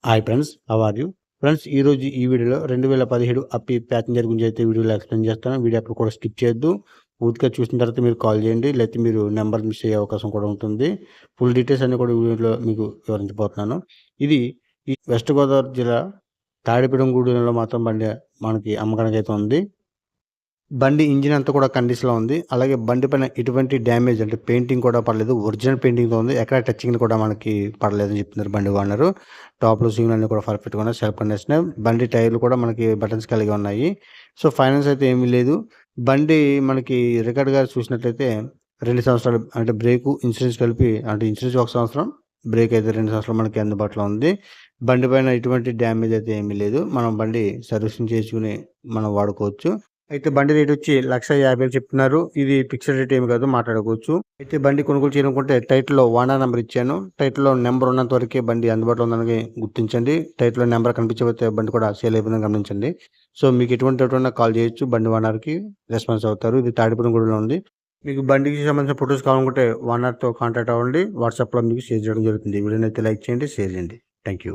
Hi friends, how are you? Friends, ఈరోజు ఈ వీడియోలో 2017 అప్పి ప్యాసింజర్ గురించి అయితే వీడియోలో ఎక్స్‌ప్లెయిన్ చేస్తాను. వీడియో ఎక్కడ కూడా స్కిప్ చేయొద్దు. పూర్తిగా చూసిన తర్వాత మీరు కాల్ చేయండి. లేకపోతే మీరు నంబర్ మిస్ అయ్యే అవకాశం కూడా ఉంటుంది. ఫుల్ డీటెయిల్స్ అన్నీ కూడా వీడియోలో మీకు వివరించబోతున్నాను. ఇది ఈ వెస్ట్ గోదావరి జిల్లా తాడిపీడంగూడెంలో మాత్రం బండి మనకి అమ్మకానికైతే ఉంది. బండి ఇంజిన్ అంతా కూడా కండిషన్‌లో ఉంది. అలాగే బండి పైన ఎటువంటి డ్యామేజ్ అంటే పెయింటింగ్ కూడా పడలేదు. ఒరిజినల్ పెయింటింగ్‌తో ఉంది. ఎక్కడ టచింగ్ కూడా మనకి పడలేదని చెప్తున్నారు బండి ఓనరు. టాప్‌లో సీలింగ్ అన్నీ కూడా పర్ఫెక్ట్‌గా ఉన్నాయి. సెల్ఫ్ కండిషనే. బండి టైర్లు కూడా మనకి బటన్స్ కలిగి ఉన్నాయి. సో, ఫైనాన్స్ అయితే ఏమీ లేదు. బండి మనకి రికార్డ్‌గా చూసినట్లయితే 2 సంవత్సరాలు అంటే బ్రేకు, ఇన్సూరెన్స్ కలిపి అంటే ఇన్సూరెన్స్ 1 సంవత్సరం, బ్రేక్ అయితే 2 సంవత్సరాలు మనకి అందుబాటులో ఉంది. బండి పైన ఎటువంటి డ్యామేజ్ అయితే ఏమీ లేదు. మనం బండి సర్వీసింగ్ చేసుకొని మనం వాడుకోవచ్చు. అయితే బండి రేటొచ్చి 1,50,000 చెప్తున్నారు. ఇది ఫిక్స్డ్ రేట్ ఏమి కాదు, మాట్లాడుకోవచ్చు. అయితే బండి కొనుగోలు చేయాలనుకుంటే టైటిల్‌లో ఓనర్ నంబర్ ఇచ్చాను. టైటిల్‌లో నంబర్ ఉన్నంత వరకే బండి అందుబాటులో ఉందని గుర్తించండి. టైటిల్‌లో నంబర్ కనిపించకపోతే బండి కూడా సేల్ అయిపోయిందని గమనించండి. సో, మీకు ఎటువంటి డౌట్ ఉన్నా కాల్ చేయొచ్చు. బండి ఓనర్‌కి రెస్పాన్స్ అవుతారు. ఇది తాడిపత్రిగూడెంలో ఉంది. మీకు బండికి సంబంధించిన ఫోటోస్ కావాలనుకుంటే ఓనర్‌తో కాంటాక్ట్ అవ్వండి. వాట్సాప్‌లో మీకు షేర్ చేయడం జరుగుతుంది. వీడియోనైతే లైక్ చేయండి, షేర్ చేయండి. Thank you.